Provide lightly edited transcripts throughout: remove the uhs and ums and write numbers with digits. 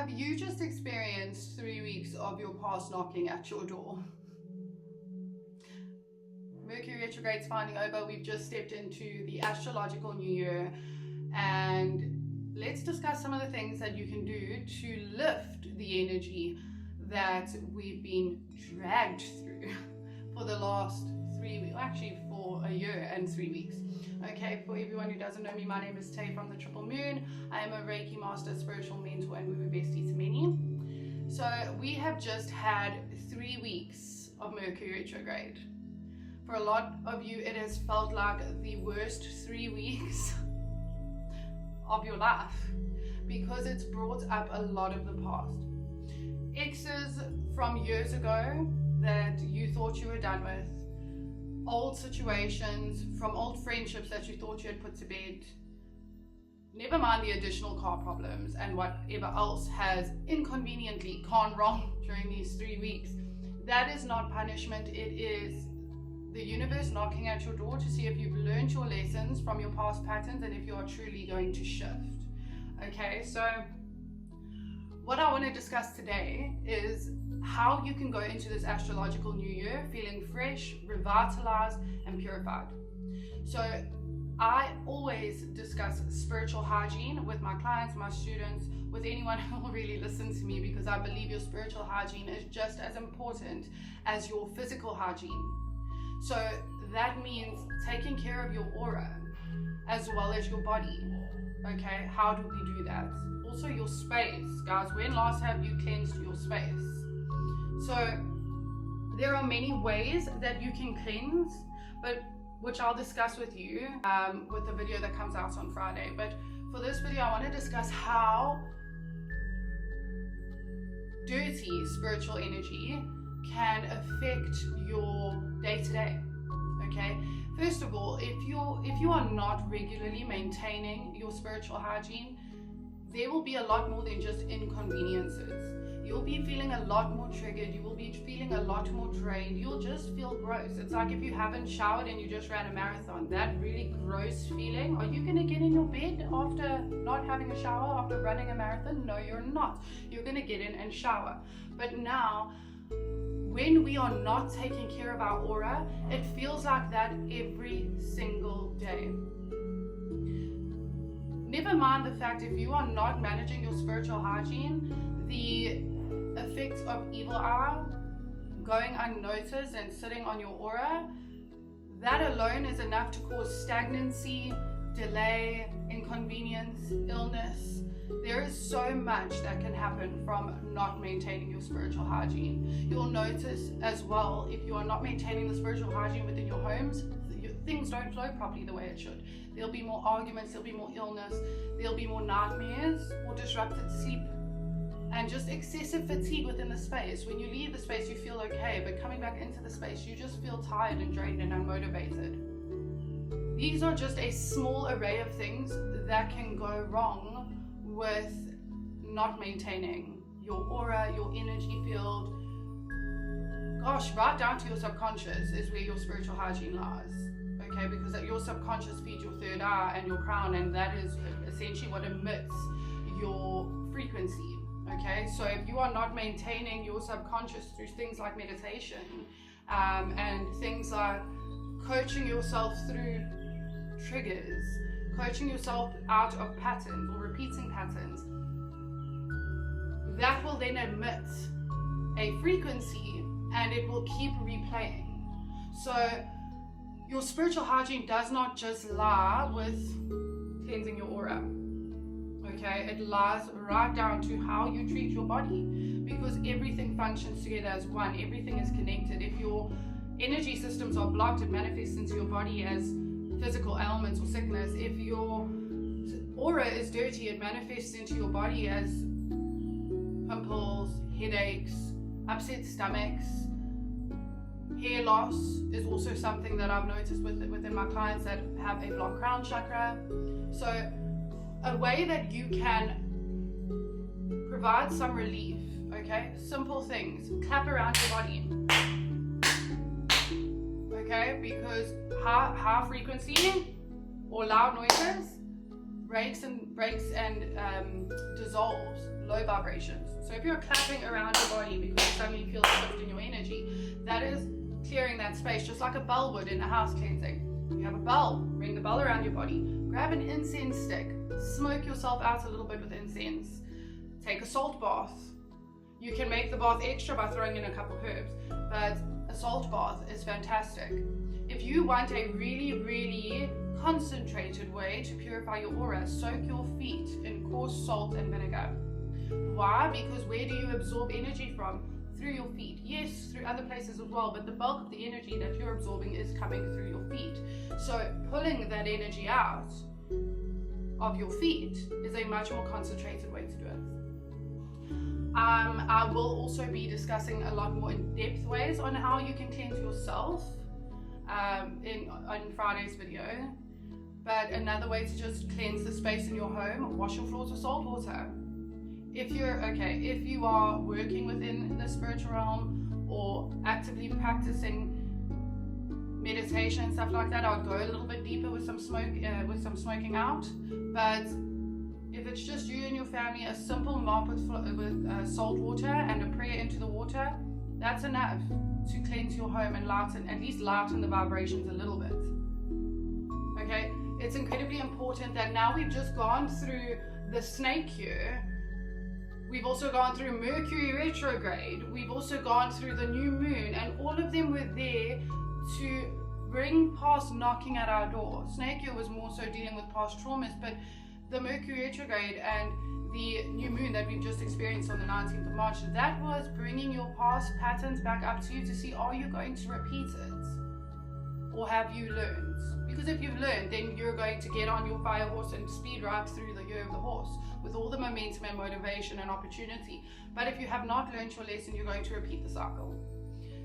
Have you just experienced 3 weeks of your past knocking at your door? Mercury retrograde's finally over. We've just stepped into the astrological new year, and let's discuss some of the things that you can do to lift the energy that we've been dragged through for the last 3 weeks, actually for a year and 3 weeks. Okay, for everyone who doesn't know me, my name is Tay from the Triple Moon. I am a Reiki master, spiritual mentor, and we were besties to many. So we have just had 3 weeks of Mercury retrograde. For a lot of you, it has felt like the worst 3 weeks of your life because it's brought up a lot of the past. Exes from years ago that you thought you were done with, old situations from old friendships that you thought you had put to bed, never mind the additional car problems and whatever else has inconveniently gone wrong during these 3 weeks. That is not punishment. It is the universe knocking at your door to see if you've learned your lessons from your past patterns and if you are truly going to shift. Okay, so what I want to discuss today is how you can go into this astrological new year feeling fresh, revitalized, and purified. So I always discuss spiritual hygiene with my clients, my students, with anyone who will really listen to me, because I believe your spiritual hygiene is just as important as your physical hygiene. So that means taking care of your aura as well as your body. Okay, how do we do that? Also your space. Guys, when last have you cleansed your space? So there are many ways that you can cleanse, but which I'll discuss with you with the video that comes out on Friday. But for this video, I want to discuss how dirty spiritual energy can affect your day-to-day. Okay, first of all, if you are not regularly maintaining your spiritual hygiene, there will be a lot more than just inconveniences. You'll be feeling a lot more triggered. You will be feeling a lot more drained. You'll just feel gross. It's like if you haven't showered and you just ran a marathon, that really gross feeling. Are you going to get in your bed after not having a shower, after running a marathon? No, you're not. You're going to get in and shower. But now, when we are not taking care of our aura, it feels like that every single day. Never mind the fact if you are not managing your spiritual hygiene, the effects of evil eye going unnoticed and sitting on your aura, that alone is enough to cause stagnancy, delay, inconvenience, illness. There is so much that can happen from not maintaining your spiritual hygiene. You'll notice as well, if you are not maintaining the spiritual hygiene within your homes, things don't flow properly the way it should. There'll be more arguments, there'll be more illness, there'll be more nightmares or disrupted sleep, and just excessive fatigue within the space. When you leave the space, you feel okay, but coming back into the space, you just feel tired and drained and unmotivated. These are just a small array of things that can go wrong with not maintaining your aura, your energy field. Gosh, right down to your subconscious is where your spiritual hygiene lies. Okay, because your subconscious feeds your third eye and your crown, and that is essentially what emits your frequency. Okay, so if you are not maintaining your subconscious through things like meditation and things like coaching yourself through triggers, coaching yourself out of patterns or repeating patterns, that will then emit a frequency and it will keep replaying. So your spiritual hygiene does not just lie with cleansing your aura. Okay, it lies right down to how you treat your body, because everything functions together as one. Everything is connected. If your energy systems are blocked, it manifests into your body as physical ailments or sickness. If your aura is dirty, it manifests into your body as pimples, headaches, upset stomachs. Hair loss is also something that I've noticed within my clients that have a blocked crown chakra. So a way that you can provide some relief, okay? Simple things. Clap around your body. Okay? Because high frequency or loud noises breaks and breaks and dissolves low vibrations. So if you're clapping around your body because you suddenly feel a shift in your energy, that is clearing that space, just like a bell would in a house cleansing. You have a bell, ring the bell around your body, grab an incense stick, smoke yourself out a little bit with incense, take a salt bath. You can make the bath extra by throwing in a couple herbs, but a salt bath is fantastic. If you want a really concentrated way to purify your aura, soak your feet in coarse salt and vinegar. Why? Because where do you absorb energy from? Through your feet. Yes, through other places as well, but the bulk of the energy that you're absorbing is coming through your feet. So pulling that energy out of your feet is a much more concentrated way to do it. I will also be discussing a lot more in-depth ways on how you can cleanse yourself on Friday's video. But another way to just cleanse the space in your home, wash your floors with salt water. If you are working within the spiritual realm or actively practicing meditation and stuff like that, I'll go a little bit deeper with some smoking out. But if it's just you and your family, a simple mop with salt water and a prayer into the water, that's enough to cleanse your home and at least lighten the vibrations a little bit. Okay, it's incredibly important that now we've just gone through the snake year. We've also gone through Mercury retrograde. We've also gone through the new moon, and all of them were there to bring past knocking at our door. Snake year was more so dealing with past traumas, but the Mercury retrograde and the new moon that we've just experienced on the 19th of March, that was bringing your past patterns back up to you to see, are you going to repeat it? Or have you learned? Because if you've learned, then you're going to get on your fire horse and speed right through the year of the horse with all the momentum and motivation and opportunity. But if you have not learned your lesson, you're going to repeat the cycle.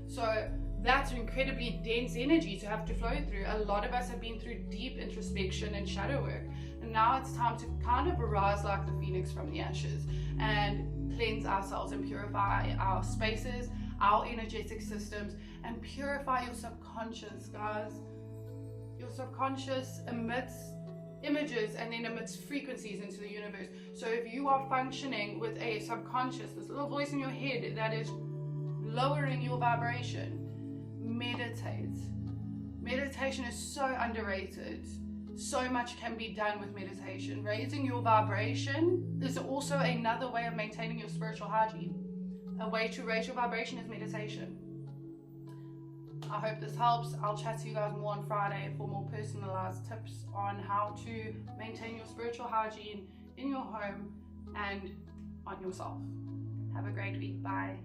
So that's incredibly dense energy to have to flow through. A lot of us have been through deep introspection and shadow work. And now it's time to kind of arise like the phoenix from the ashes and cleanse ourselves and purify our spaces, our energetic systems, and purify your subconscious, guys. Your subconscious emits images and then emits frequencies into the universe. So if you are functioning with a subconscious, this little voice in your head that is lowering your vibration, meditate. Meditation is so underrated. So much can be done with meditation. Raising your vibration is also another way of maintaining your spiritual hygiene. A way to raise your vibration is meditation. I hope this helps. I'll chat to you guys more on Friday for more personalized tips on how to maintain your spiritual hygiene in your home and on yourself. Have a great week. Bye.